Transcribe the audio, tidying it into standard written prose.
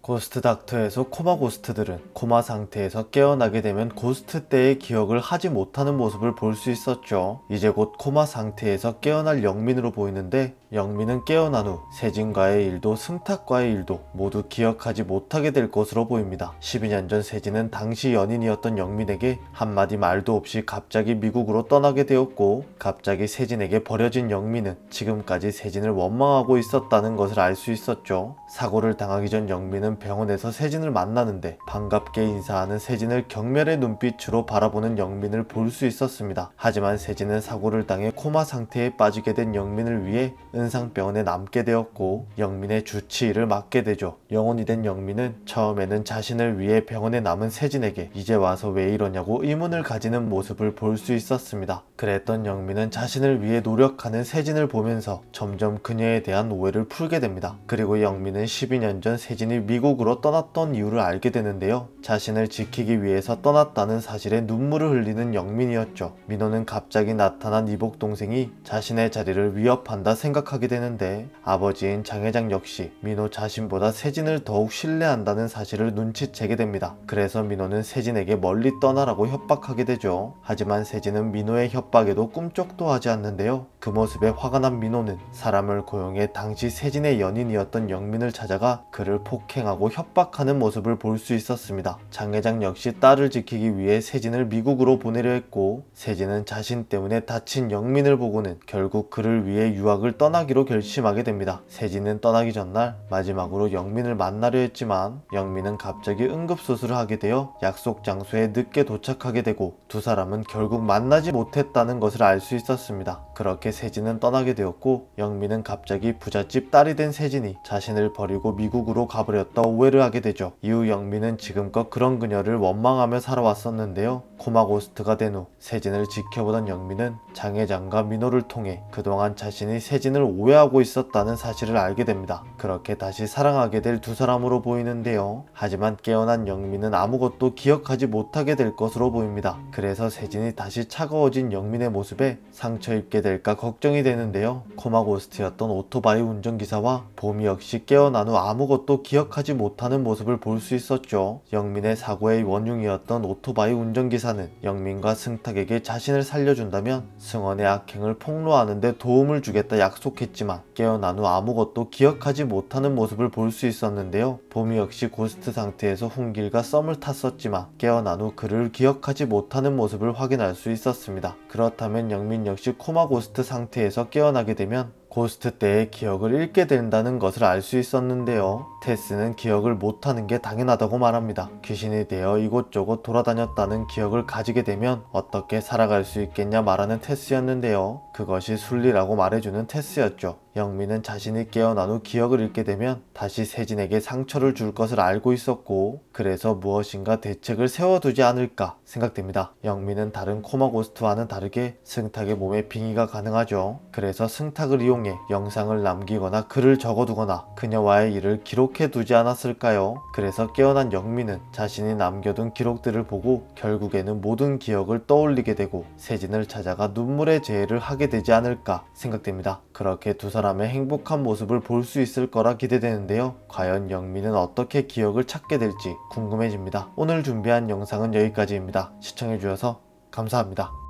고스트 닥터에서 코마 고스트들은 코마 상태에서 깨어나게 되면 고스트 때의 기억을 하지 못하는 모습을 볼 수 있었죠. 이제 곧 코마 상태에서 깨어날 영민으로 보이는데, 영민은 깨어난 후 세진과의 일도 승탁과의 일도 모두 기억하지 못하게 될 것으로 보입니다. 12년 전 세진은 당시 연인이었던 영민에게 한마디 말도 없이 갑자기 미국으로 떠나게 되었고, 갑자기 세진에게 버려진 영민은 지금까지 세진을 원망하고 있었다는 것을 알 수 있었죠. 사고를 당하기 전 영민은 병원에서 세진을 만나는데 반갑게 인사하는 세진을 경멸의 눈빛으로 바라보는 영민을 볼 수 있었습니다. 하지만 세진은 사고를 당해 코마 상태에 빠지게 된 영민을 위해 은상병원에 남게 되었고, 영민의 주치 일을 맡게 되죠. 영혼이 된 영민은 처음에는 자신을 위해 병원에 남은 세진에게 이제 와서 왜 이러냐고 의문을 가지는 모습을 볼 수 있었습니다. 그랬던 영민은 자신을 위해 노력하는 세진을 보면서 점점 그녀에 대한 오해를 풀게 됩니다. 그리고 영민은 12년 전 세진이 미국으로 떠났던 이유를 알게 되는데요. 자신을 지키기 위해서 떠났다는 사실에 눈물을 흘리는 영민이었죠. 민호는 갑자기 나타난 이복 동생이 자신의 자리를 위협한다 생각하게 되는데, 아버지인 장 회장 역시 민호 자신보다 세진을 더욱 신뢰한다는 사실을 눈치채게 됩니다. 그래서 민호는 세진에게 멀리 떠나라고 협박하게 되죠. 하지만 세진은 민호의 협박에도 꿈쩍도 하지 않는데요. 그 모습에 화가 난 민호는 사람을 고용해 당시 세진의 연인이었던 영민을 찾아가 그를 폭행하고 협박하는 모습을 볼 수 있었습니다. 장 회장 역시 딸을 지키기 위해 세진을 미국으로 보내려 했고, 세진은 자신 때문에 다친 영민을 보고는 결국 그를 위해 유학을 떠나기로 결심하게 됩니다. 세진은 떠나기 전날 마지막으로 영민을 만나려 했지만 영민은 갑자기 응급수술을 하게 되어 약속 장소에 늦게 도착하게 되고, 두 사람은 결국 만나지 못했다는 것을 알 수 있었습니다. 그렇게 세진은 떠나게 되었고, 영민은 갑자기 부잣집 딸이 된 세진이 자신을 버리고 미국으로 가버렸다 오해를 하게 되죠. 이후 영민은 지금껏 그런 그녀를 원망하며 살아왔었는데요. 코마 고스트가 된 후 세진을 지켜보던 영민은 장 회장과 민호를 통해 그동안 자신이 세진을 오해하고 있었다는 사실을 알게 됩니다. 그렇게 다시 사랑하게 될 두 사람으로 보이는데요. 하지만 깨어난 영민은 아무것도 기억하지 못하게 될 것으로 보입니다. 그래서 세진이 다시 차가워진 영민의 모습에 상처 입게 될까 걱정이 되는데요. 코마 고스트였던 오토바이 운전기사와 봄이 역시 깨어난 후 아무것도 기억하지 못하는 모습을 볼 수 있었죠. 영민의 사고의 원흉이었던 오토바이 운전기사는 영민과 승탁에게 자신을 살려준다면 승원의 악행을 폭로하는 데 도움을 주겠다 약속했지만, 깨어난 후 아무것도 기억하지 못하는 모습을 볼 수 있었는데요. 봄이 역시 고스트 상태에서 훈길과 썸을 탔었지만 깨어난 후 그를 기억하지 못하는 모습을 확인할 수 있었습니다. 그렇다면 영민 역시 코마 고스트 상태에서 깨어나게 되면 고스트 때의 기억을 잃게 된다는 것을 알 수 있었는데요. 테스는 기억을 못하는 게 당연하다고 말합니다. 귀신이 되어 이곳저곳 돌아다녔다는 기억을 가지게 되면 어떻게 살아갈 수 있겠냐 말하는 테스였는데요. 그것이 순리라고 말해주는 테스였죠. 영민은 자신이 깨어난 후 기억을 잃게 되면 다시 세진에게 상처를 줄 것을 알고 있었고, 그래서 무엇인가 대책을 세워두지 않을까 생각됩니다. 영민은 다른 코마 고스트와는 다르게 승탁의 몸에 빙의가 가능하죠. 그래서 승탁을 이용해 영상을 남기거나 글을 적어두거나 그녀와의 일을 기록해두지 않았을까요? 그래서 깨어난 영민은 자신이 남겨둔 기록들을 보고 결국에는 모든 기억을 떠올리게 되고 세진을 찾아가 눈물의 재해를 하게 되지 않을까 생각됩니다. 그렇게 두 사람의 행복한 모습을 볼 수 있을 거라 기대되는데요. 과연 영민은 어떻게 기억을 찾게 될지 궁금해집니다. 오늘 준비한 영상은 여기까지입니다. 시청해주셔서 감사합니다.